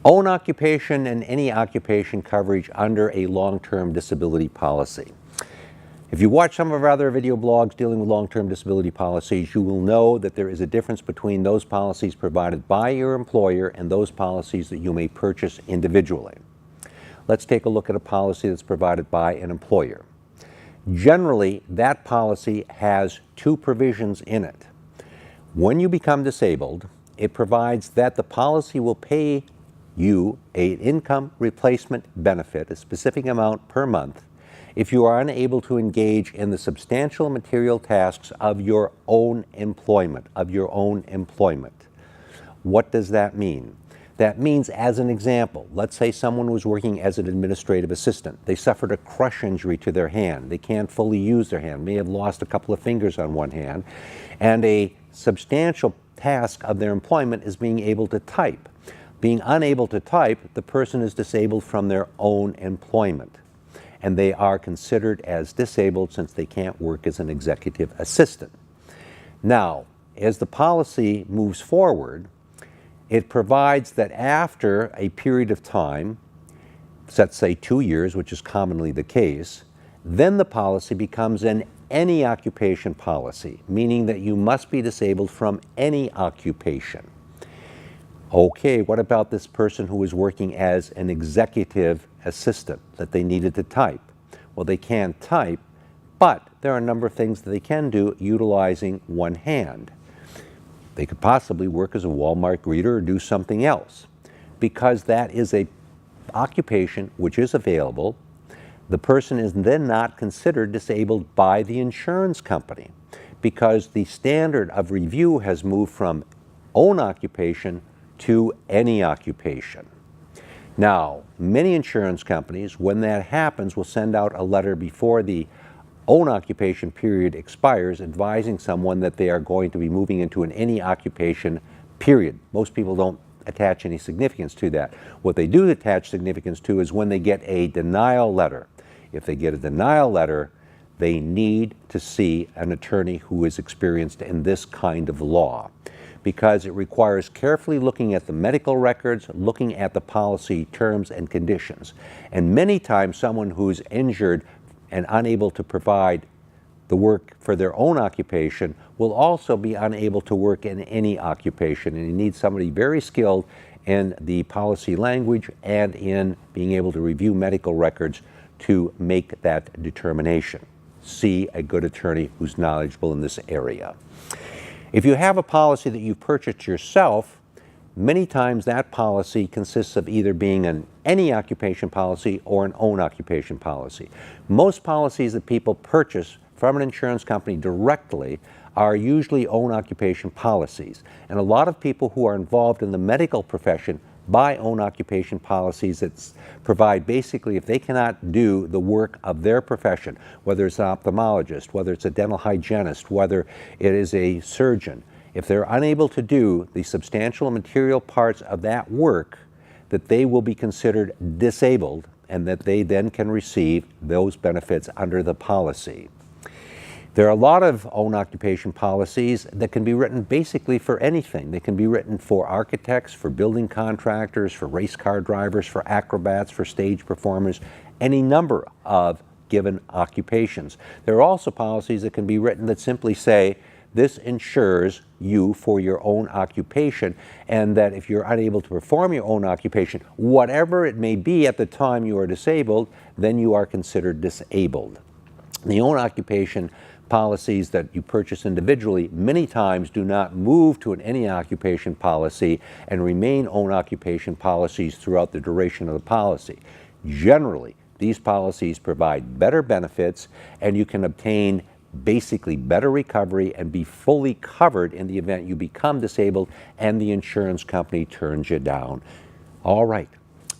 Own occupation and any occupation coverage under a long-term disability policy. If you watch some of our other video blogs dealing with long-term disability policies, you will know that there is a difference between those policies provided by your employer and those policies that you may purchase individually. Let's take a look at a policy that's provided by an employer. Generally, that policy has two provisions in it. When you become disabled, it provides that the policy will pay you an income replacement benefit, a specific amount per month, if you are unable to engage in the substantial material tasks of your own employment, What does that mean? That means, as an example, let's say someone was working as an administrative assistant. They suffered a crush injury to their hand. They can't fully use their hand, may have lost a couple of fingers on one hand, and a substantial task of their employment is being able to type. Being unable to type, the person is disabled from their own employment, and they are considered as disabled since they can't work as an executive assistant. Now, as the policy moves forward, it provides that after a period of time, let's say 2 years, which is commonly the case, then the policy becomes an any occupation policy, meaning that you must be disabled from any occupation. Okay, what about this person who was working as an executive assistant that they needed to type? Well, they can't type, but there are a number of things that they can do utilizing one hand. They could possibly work as a Walmart greeter or do something else. Because that is an occupation which is available, the person is then not considered disabled by the insurance company, because the standard of review has moved from own occupation to any occupation. Now, many insurance companies, when that happens, will send out a letter before the own occupation period expires, advising someone that they are going to be moving into an any occupation period. Most people don't attach any significance to that. What they do attach significance to is when they get a denial letter. If they get a denial letter, they need to see an attorney who is experienced in this kind of law, because it requires carefully looking at the medical records, looking at the policy terms and conditions. And many times someone who's injured and unable to provide the work for their own occupation will also be unable to work in any occupation. And you need somebody very skilled in the policy language and in being able to review medical records to make that determination. See a good attorney who's knowledgeable in this area. If you have a policy that you've purchased yourself, many times that policy consists of either being an any occupation policy or an own occupation policy. Most policies that people purchase from an insurance company directly are usually own occupation policies. And a lot of people who are involved in the medical profession buy own occupation policies that provide basically, if they cannot do the work of their profession, whether it's an ophthalmologist, whether it's a dental hygienist, whether it is a surgeon, if they're unable to do the substantial material parts of that work, that they will be considered disabled and that they then can receive those benefits under the policy. There are a lot of own occupation policies that can be written basically for anything. They can be written for architects, for building contractors, for race car drivers, for acrobats, for stage performers, any number of given occupations. There are also policies that can be written that simply say, this insures you for your own occupation, and that if you're unable to perform your own occupation, whatever it may be at the time you are disabled, then you are considered disabled. The own occupation policies that you purchase individually many times do not move to an any occupation policy and remain own occupation policies throughout the duration of the policy. Generally, these policies provide better benefits, and you can obtain basically better recovery and be fully covered in the event you become disabled and the insurance company turns you down. All right,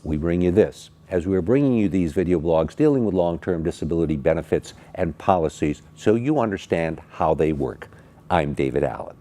we bring you this. As we are bringing you these video blogs dealing with long-term disability benefits and policies so you understand how they work. I'm David Allen.